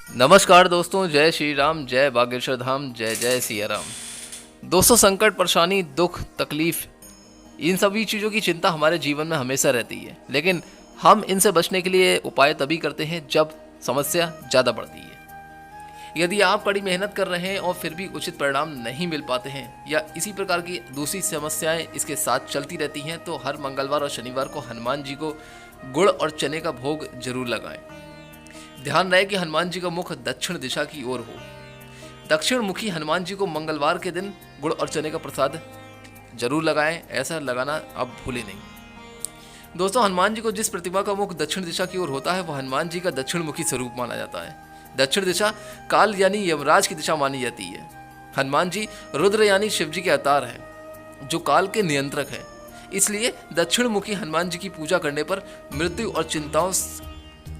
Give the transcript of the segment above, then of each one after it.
नमस्कार दोस्तों, जय श्री राम, जय बागेश्वर धाम, जय जय सिया राम। दोस्तों, संकट, परेशानी, दुख, तकलीफ, इन सभी चीज़ों की चिंता हमारे जीवन में हमेशा रहती है, लेकिन हम इनसे बचने के लिए उपाय तभी करते हैं जब समस्या ज़्यादा बढ़ती है। यदि आप कड़ी मेहनत कर रहे हैं और फिर भी उचित परिणाम नहीं मिल पाते हैं या इसी प्रकार की दूसरी समस्याएं इसके साथ चलती रहती हैं, तो हर मंगलवार और शनिवार को हनुमान जी को गुड़ और चने का भोग जरूर लगाएं। ध्यान रहे कि हनुमान जी का मुख दक्षिण दिशा की ओर हो। दक्षिण मुखी हनुमान जी को मंगलवार के दिन गुड़ और चने का प्रसाद जरूर लगाएं, ऐसा लगाना आप भूलें नहीं। दोस्तों, हनुमान जी को जिस प्रतिमा का मुख दक्षिण दिशा की ओर होता है वह हनुमान जी का दक्षिण मुखी स्वरूप माना जाता है। दक्षिण दिशा काल यानी यमराज की दिशा मानी जाती है। हनुमान जी रुद्र यानी शिव जी के अवतार हैं, जो काल के नियंत्रक हैं। इसलिए दक्षिण मुखी हनुमान जी की पूजा करने पर मृत्यु और चिंताओं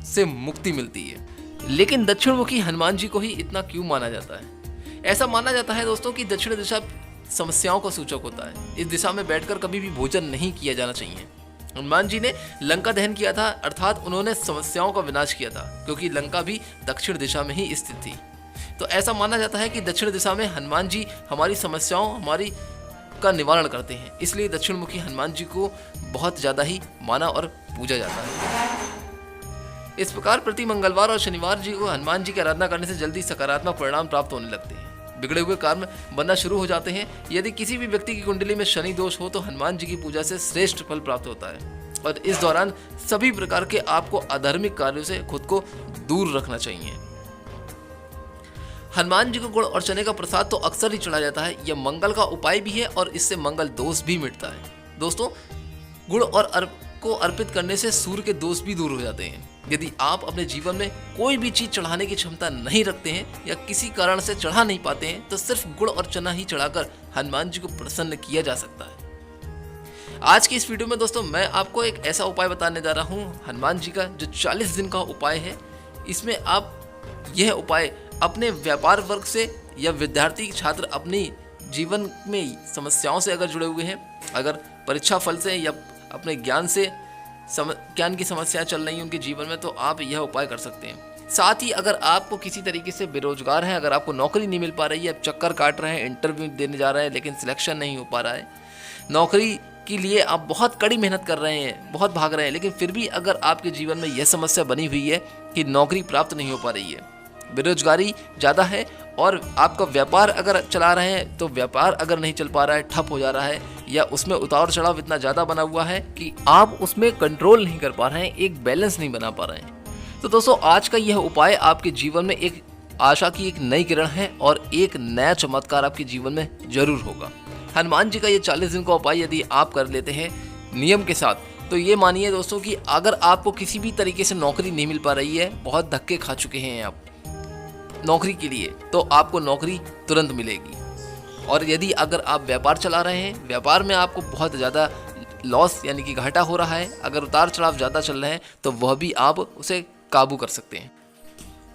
से मुक्ति मिलती है। लेकिन दक्षिणमुखी हनुमान जी को ही इतना क्यों माना जाता है? ऐसा माना जाता है दोस्तों कि दक्षिण दिशा समस्याओं का सूचक होता है। इस दिशा में बैठकर कभी भी भोजन नहीं किया जाना चाहिए। हनुमान जी ने लंका दहन किया था, अर्थात उन्होंने समस्याओं का विनाश किया था, क्योंकि लंका भी दक्षिण दिशा में ही स्थित थी। तो ऐसा माना जाता है कि दक्षिण दिशा में हनुमान जी हमारी समस्याओं हमारी का निवारण करते हैं। इसलिए दक्षिणमुखी हनुमान जी को बहुत ज़्यादा ही माना और पूजा जाता है। इस प्रकार प्रति मंगलवार और शनिवार जी को हनुमान जी की आराधना करने से जल्दी सकारात्मक परिणाम प्राप्त होने लगते हैं। बिगड़े हुए कार्य बनना शुरू हो जाते हैं। यदि किसी भी व्यक्ति की कुंडली में शनि दोष हो तो हनुमान जी की पूजा से श्रेष्ठ फल प्राप्त होता है। और इस दौरान सभी प्रकार के आपको अधार्मिक कार्यों से खुद को दूर रखना चाहिए। हनुमान जी को गुड़ और चने का प्रसाद तो अक्सर ही चढ़ा जाता है। यह मंगल का उपाय भी है और इससे मंगल दोष भी मिटता है। दोस्तों, गुड़ और को अर्पित करने से सूर्य के दोष भी दूर हो जाते हैं। यदि आप अपने जीवन में कोई भी चीज चढ़ाने की क्षमता नहीं रखते हैं या किसी कारण से चढ़ा नहीं पाते हैं, तो सिर्फ गुड़ और चना ही चढ़ाकर हनुमान जी को प्रसन्न किया जा सकता है। आज की इस वीडियो में दोस्तों मैं आपको एक ऐसा उपाय बताने जा रहा हूँ हनुमान जी का, जो 40 दिन का उपाय है। इसमें आप यह उपाय अपने व्यापार वर्ग से या विद्यार्थी छात्र अपनी जीवन में समस्याओं से अगर जुड़े हुए हैं, अगर परीक्षा फल से या अपने ज्ञान की समस्याएं चल रही हैं उनके जीवन में, तो आप यह उपाय कर सकते हैं। साथ ही अगर आपको किसी तरीके से बेरोजगार हैं, अगर आपको नौकरी नहीं मिल पा रही है, आप चक्कर काट रहे हैं, इंटरव्यू देने जा रहे हैं लेकिन सिलेक्शन नहीं हो पा रहा है, नौकरी के लिए आप बहुत कड़ी मेहनत कर रहे हैं, बहुत भाग रहे हैं, लेकिन फिर भी अगर आपके जीवन में यह समस्या बनी हुई है कि नौकरी प्राप्त नहीं हो पा रही है, बेरोजगारी ज़्यादा है और आपका व्यापार अगर चला रहे हैं तो व्यापार अगर नहीं चल पा रहा है, ठप हो जा रहा है, या उसमें उतार चढ़ाव इतना ज़्यादा बना हुआ है कि आप उसमें कंट्रोल नहीं कर पा रहे हैं, एक बैलेंस नहीं बना पा रहे हैं, तो दोस्तों आज का यह उपाय आपके जीवन में एक आशा की एक नई किरण है और एक नया चमत्कार आपके जीवन में जरूर होगा। हनुमान जी का ये 40 दिन का उपाय यदि आप कर लेते हैं नियम के साथ, तो ये मानिए दोस्तों कि अगर आपको किसी भी तरीके से नौकरी नहीं मिल पा रही है, बहुत धक्के खा चुके हैं आप नौकरी के लिए, तो आपको नौकरी तुरंत मिलेगी। और यदि अगर आप व्यापार चला रहे हैं, व्यापार में आपको बहुत ज़्यादा लॉस यानी कि घाटा हो रहा है, अगर उतार चढ़ाव ज़्यादा चल रहे हैं, तो वह भी आप उसे काबू कर सकते हैं।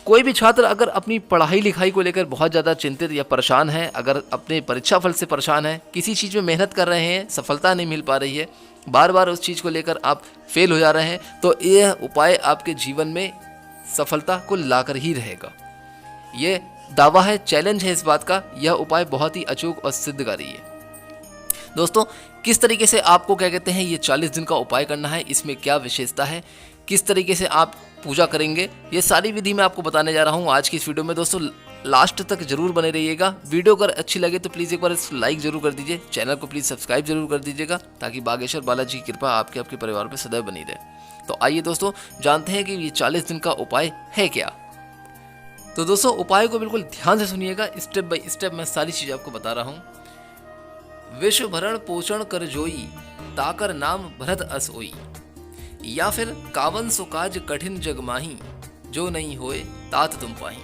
कोई भी छात्र अगर अपनी पढ़ाई लिखाई को लेकर बहुत ज़्यादा चिंतित या परेशान है, अगर अपने परीक्षा फल से परेशान है, किसी चीज़ में मेहनत कर रहे हैं, सफलता नहीं मिल पा रही है, बार बार उस चीज़ को लेकर आप फेल हो जा रहे हैं, तो यह उपाय आपके जीवन में सफलता को लाकर ही रहेगा। ये दावा है, चैलेंज है इस बात का, यह उपाय बहुत ही अचूक और सिद्धकारी है। दोस्तों, किस तरीके से आपको क्या कहते हैं ये 40 दिन का उपाय करना है, इसमें क्या विशेषता है, किस तरीके से आप पूजा करेंगे, ये सारी विधि मैं आपको बताने जा रहा हूँ आज की इस वीडियो में। दोस्तों लास्ट तक जरूर बने रहिएगा। वीडियो अगर अच्छी लगे तो प्लीज़ एक बार इस लाइक जरूर कर दीजिए, चैनल को प्लीज़ सब्सक्राइब जरूर कर दीजिएगा, ताकि बागेश्वर बालाजी की कृपा आपके परिवार पर सदैव बनी रहे। तो आइए दोस्तों जानते हैं कि ये 40 दिन का उपाय है क्या। तो दोस्तों उपाय को बिल्कुल ध्यान से सुनिएगा, स्टेप बाय स्टेप मैं सारी चीज़ आपको बता रहा हूँ। विश्व भरण पोषण कर जोई, ताकर नाम भरत अस ओई, या फिर कावन सुकाज कठिन जग माही, जो नहीं होए तात तुम पाही।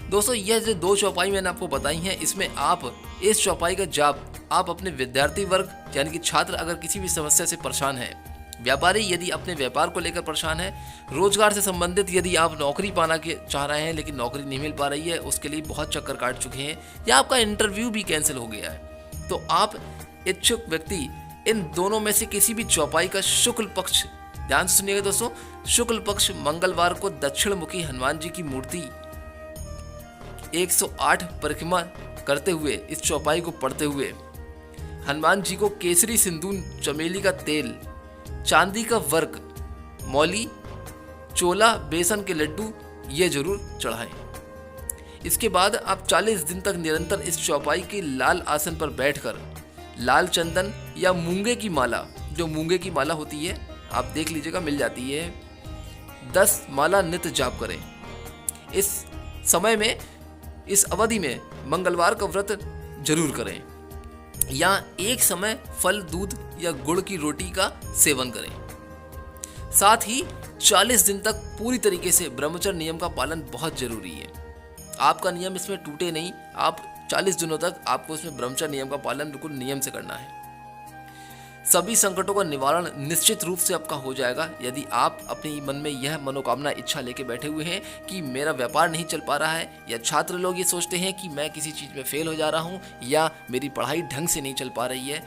दोस्तों यह जो 2 चौपाई मैंने आपको बताई हैं, इसमें आप इस चौपाई का जाप आप अपने विद्यार्थी वर्ग यानी कि छात्र अगर किसी भी समस्या से परेशान है, व्यापारी यदि अपने व्यापार को लेकर परेशान है, रोजगार से संबंधित यदि आप नौकरी पाना के चाह रहे हैं लेकिन नौकरी नहीं मिल पा रही है, उसके लिए बहुत चक्कर काट चुके हैं, या आपका इंटरव्यू भी कैंसिल हो गया है, तो आप इच्छुक व्यक्ति इन दोनों में से किसी भी चौपाई का शुक्ल पक्ष, ध्यान से सुनिएगा दोस्तों, शुक्ल पक्ष मंगलवार को दक्षिण मुखी हनुमान जी की मूर्ति 108 परिक्रमा करते हुए इस चौपाई को पढ़ते हुए हनुमान जी को केसरी सिंदूर चमेली का तेल, चांदी का वर्क, मौली, चोला, बेसन के लड्डू ये जरूर चढ़ाएं। इसके बाद आप 40 दिन तक निरंतर इस चौपाई के लाल आसन पर बैठकर लाल चंदन या मूंगे की माला, जो मूंगे की माला होती है आप देख लीजिएगा मिल जाती है, 10 माला नित्य जाप करें। इस समय में, इस अवधि में मंगलवार का व्रत जरूर करें या एक समय फल, दूध या गुड़ की रोटी का सेवन करें। साथ ही 40 दिन तक पूरी तरीके से ब्रह्मचर्य नियम का पालन बहुत जरूरी है। आपका नियम इसमें टूटे नहीं, आप 40 दिनों तक आपको इसमें ब्रह्मचर्य नियम का पालन बिल्कुल नियम से करना है। सभी संकटों का निवारण निश्चित रूप से आपका हो जाएगा यदि आप अपने मन में यह मनोकामना इच्छा लेके बैठे हुए हैं कि मेरा व्यापार नहीं चल पा रहा है, या छात्र लोग ये सोचते हैं कि मैं किसी चीज़ में फेल हो जा रहा हूँ, या मेरी पढ़ाई ढंग से नहीं चल पा रही है,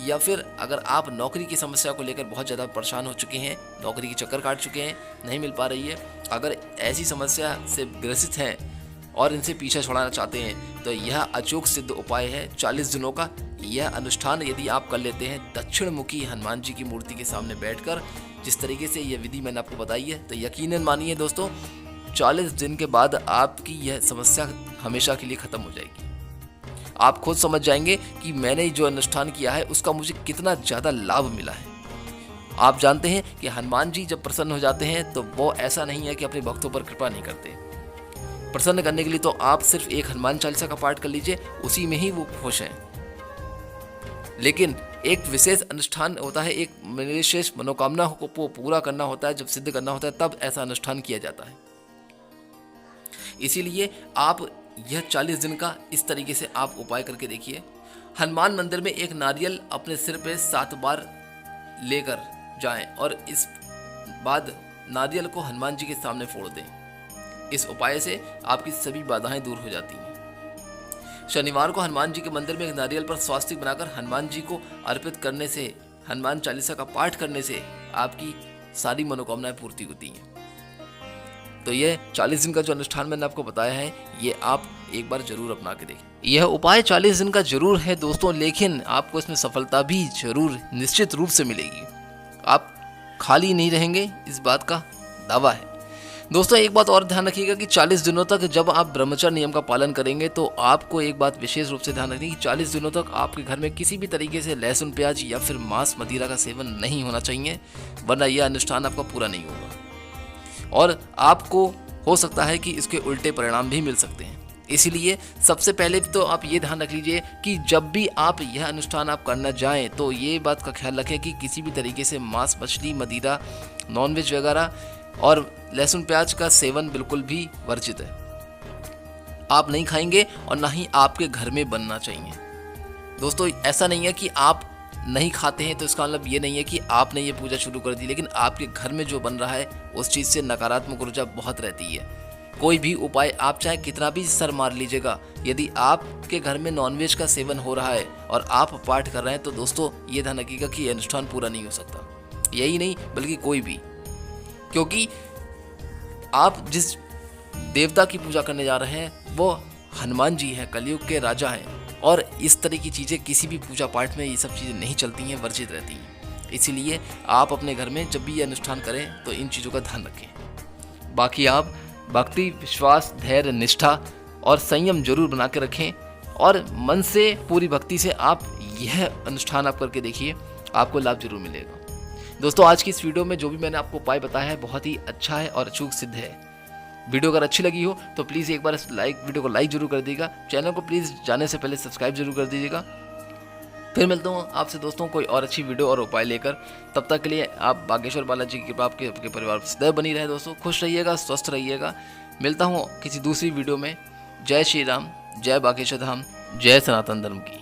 या फिर अगर आप नौकरी की समस्या को लेकर बहुत ज़्यादा परेशान हो चुके हैं, नौकरी के चक्कर काट चुके हैं, नहीं मिल पा रही है, अगर ऐसी समस्या से ग्रसित हैं और इनसे पीछा छुड़ाना चाहते हैं तो यह अचूक सिद्ध उपाय है 40 दिनों का। यह अनुष्ठान यदि आप कर लेते हैं दक्षिण मुखी हनुमान जी की मूर्ति के सामने बैठकर, जिस तरीके से यह विधि मैंने आपको बताई है, तो यकीनन मानिए दोस्तों 40 दिन के बाद आपकी यह समस्या हमेशा के लिए ख़त्म हो जाएगी। आप खुद समझ जाएंगे कि मैंने जो अनुष्ठान किया है उसका मुझे कितना ज़्यादा लाभ मिला है। आप जानते हैं कि हनुमान जी जब प्रसन्न हो जाते हैं तो वो ऐसा नहीं है कि अपने भक्तों पर कृपा नहीं करते। प्रसन्न करने के लिए तो आप सिर्फ एक हनुमान चालीसा का पाठ कर लीजिए, उसी में ही वो खुश हैं। लेकिन एक विशेष अनुष्ठान होता है, एक विशेष मनोकामना को पूरा करना होता है, जब सिद्ध करना होता है तब ऐसा अनुष्ठान किया जाता है। इसीलिए आप यह 40 दिन का इस तरीके से आप उपाय करके देखिए। हनुमान मंदिर में एक नारियल अपने सिर पे 7 बार लेकर जाएं और इस बाद नारियल को हनुमान जी के सामने फोड़ दें। इस उपाय से आपकी सभी बाधाएं दूर हो जाती हैं। शनिवार को हनुमान जी के मंदिर में एक नारियल पर स्वास्तिक बनाकर हनुमान जी को अर्पित करने से, हनुमान चालीसा का पाठ करने से आपकी सारी मनोकामनाएं पूर्ति होती हैं। तो ये 40 दिन का जो अनुष्ठान मैंने आपको बताया है, ये आप एक बार जरूर अपना के देखें। यह उपाय 40 दिन का जरूर है दोस्तों, लेकिन आपको इसमें सफलता भी जरूर निश्चित रूप से मिलेगी। आप खाली नहीं रहेंगे, इस बात का दावा है। दोस्तों एक बात और ध्यान रखिएगा कि 40 दिनों तक जब आप ब्रह्मचर्य नियम का पालन करेंगे तो आपको एक बात विशेष रूप से ध्यान रखनी है कि 40 दिनों तक आपके घर में किसी भी तरीके से लहसुन, प्याज या फिर मांस, मदिरा का सेवन नहीं होना चाहिए, वरना यह अनुष्ठान आपका पूरा नहीं होगा और आपको हो सकता है कि इसके उल्टे परिणाम भी मिल सकते हैं। इसीलिए सबसे पहले तो आप ये ध्यान रख लीजिए कि जब भी आप यह अनुष्ठान आप करना जाएं तो ये बात का ख्याल रखें कि किसी भी तरीके से मांस, मछली, मदिरा, नॉनवेज वगैरह और लहसुन प्याज का सेवन बिल्कुल भी वर्जित है। आप नहीं खाएंगे और ना ही आपके घर में बनना चाहिए। दोस्तों ऐसा नहीं है कि आप नहीं खाते हैं तो इसका मतलब ये नहीं है कि आपने ये पूजा शुरू कर दी, लेकिन आपके घर में जो बन रहा है उस चीज़ से नकारात्मक ऊर्जा बहुत रहती है। कोई भी उपाय आप चाहे कितना भी सर मार लीजिएगा, यदि आपके घर में नॉनवेज का सेवन हो रहा है और आप पाठ कर रहे हैं तो दोस्तों ये ध्यान रखिएगा कि यह अनुष्ठान पूरा नहीं हो सकता। यही नहीं बल्कि कोई भी, क्योंकि आप जिस देवता की पूजा करने जा रहे हैं वो हनुमान जी हैं, कलयुग के राजा हैं, और इस तरह की चीज़ें किसी भी पूजा पाठ में ये सब चीज़ें नहीं चलती हैं, वर्जित रहती हैं। इसीलिए आप अपने घर में जब भी ये अनुष्ठान करें तो इन चीज़ों का ध्यान रखें। बाकी आप भक्ति, विश्वास, धैर्य, निष्ठा और संयम जरूर बना के रखें और मन से, पूरी भक्ति से आप यह अनुष्ठान आप करके देखिए, आपको लाभ जरूर मिलेगा। दोस्तों आज की इस वीडियो में जो भी मैंने आपको उपाय बताया है बहुत ही अच्छा है और अचूक सिद्ध है। वीडियो अगर अच्छी लगी हो तो प्लीज़ एक बार इस वीडियो को लाइक जरूर कर दीजिएगा। चैनल को प्लीज़ जाने से पहले सब्सक्राइब जरूर कर दीजिएगा। फिर मिलता हूँ आपसे दोस्तों कोई और अच्छी वीडियो और उपाय लेकर। तब तक के लिए आप बागेश्वर बालाजी की कृपा आपके परिवार सदैव बनी रहे। दोस्तों खुश रहिएगा, स्वस्थ रहिएगा। मिलता हूँ किसी दूसरी वीडियो में। जय श्री राम, जय बागेश्वर धाम, जय सनातन धर्म की।